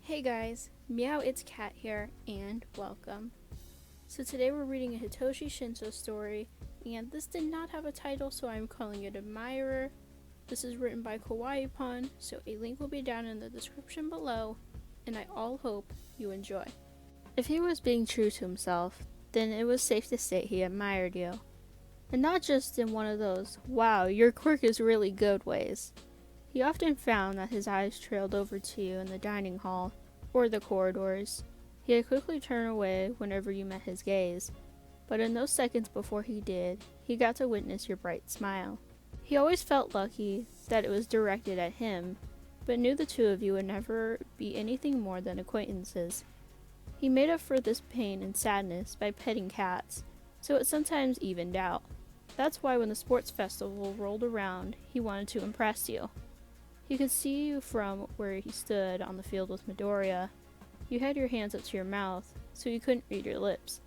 Hey guys, Meow, it's Kat here, and welcome. So today we're reading a Hitoshi Shinsou story, and this did not have a title, so I'm calling it Admirer. This is written by Kawaiipon, so a link will be down in the description below, and I all hope you enjoy. If he was being true to himself, then it was safe to say he admired you. And not just in one of those, wow, your quirk is really good ways. He often found that his eyes trailed over to you in the dining hall or the corridors. He'd quickly turn away whenever you met his gaze, but in those seconds before he did, he got to witness your bright smile. He always felt lucky that it was directed at him, but knew the two of you would never be anything more than acquaintances. He made up for this pain and sadness by petting cats, so it sometimes evened out. That's why when the sports festival rolled around, he wanted to impress you. He could see you from where he stood on the field with Midoriya. You had your hands up to your mouth, so you couldn't read your lips.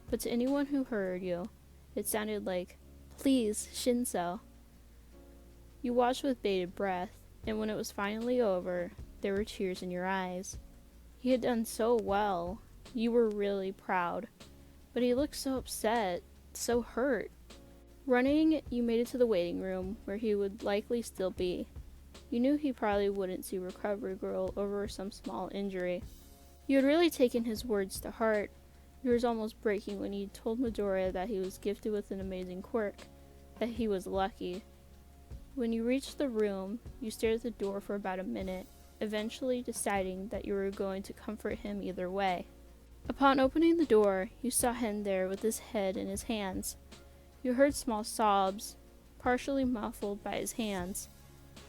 But to anyone who heard you, it sounded like, "Please, Shinsou." You watched with bated breath, and when it was finally over, there were tears in your eyes. He had done so well. You were really proud. But he looked so upset, so hurt. Running, you made it to the waiting room, where he would likely still be. You knew he probably wouldn't see Recovery Girl over some small injury. You had really taken his words to heart. Yours almost breaking when he told Midoriya that he was gifted with an amazing quirk, that he was lucky. When you reached the room, you stared at the door for about a minute, eventually deciding that you were going to comfort him either way. Upon opening the door, you saw him there with his head in his hands. You heard small sobs, partially muffled by his hands.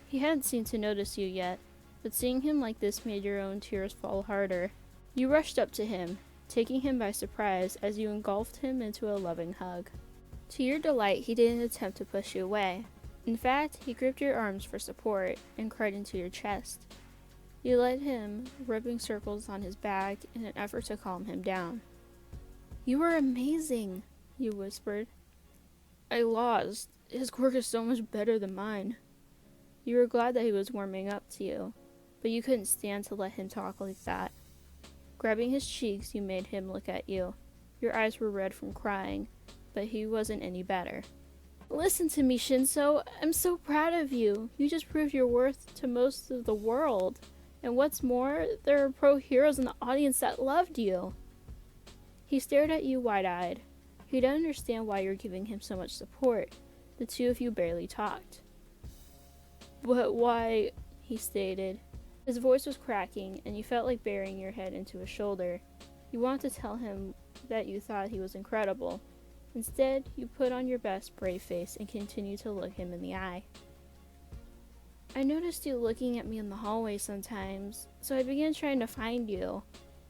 He hadn't seemed to notice you yet, but seeing him like this made your own tears fall harder. You rushed up to him, taking him by surprise as you engulfed him into a loving hug. To your delight, he didn't attempt to push you away. In fact, he gripped your arms for support and cried into your chest. You led him, rubbing circles on his back in an effort to calm him down. "You were amazing," you whispered. "I lost. His quirk is so much better than mine." You were glad that he was warming up to you, but you couldn't stand to let him talk like that. Grabbing his cheeks, you made him look at you. Your eyes were red from crying, but he wasn't any better. "Listen to me, Shinsou. I'm so proud of you. You just proved your worth to most of the world. And what's more, there are pro heroes in the audience that loved you." He stared at you wide-eyed. He didn't understand why you were giving him so much support. The two of you barely talked. "But why," he stated. His voice was cracking, and you felt like burying your head into his shoulder. You wanted to tell him that you thought he was incredible. Instead, you put on your best brave face and continued to look him in the eye. "I noticed you looking at me in the hallway sometimes, so I began trying to find you.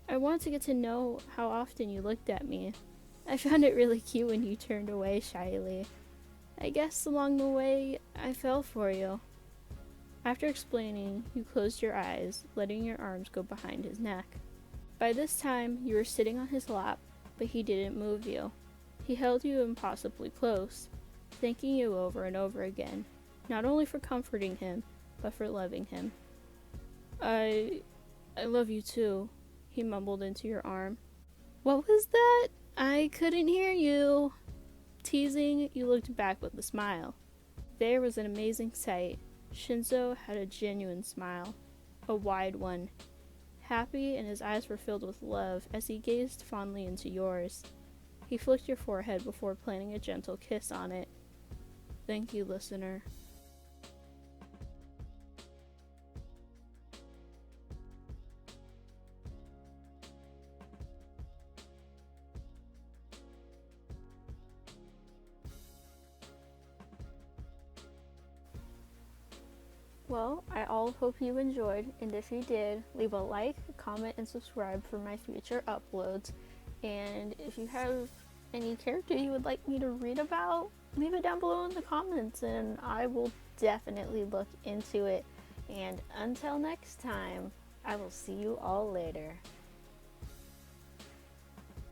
I wanted to get to know how often you looked at me. I found it really cute when you turned away shyly. I guess along the way, I fell for you." After explaining, you closed your eyes, letting your arms go behind his neck. By this time, you were sitting on his lap, but he didn't move you. He held you impossibly close, thanking you over and over again, not only for comforting him, but for loving him. I love you too," he mumbled into your arm. "What was that? I couldn't hear you." Teasing, you looked back with a smile. There was an amazing sight. Shinsou had a genuine smile, a wide one, happy, and his eyes were filled with love as he gazed fondly into yours. He flicked your forehead before planting a gentle kiss on it. "Thank you, listener." Well, I all hope you enjoyed, and if you did, leave a like, comment, and subscribe for my future uploads. And if you have any character you would like me to read about, leave it down below in the comments, and I will definitely look into it. And until next time, I will see you all later.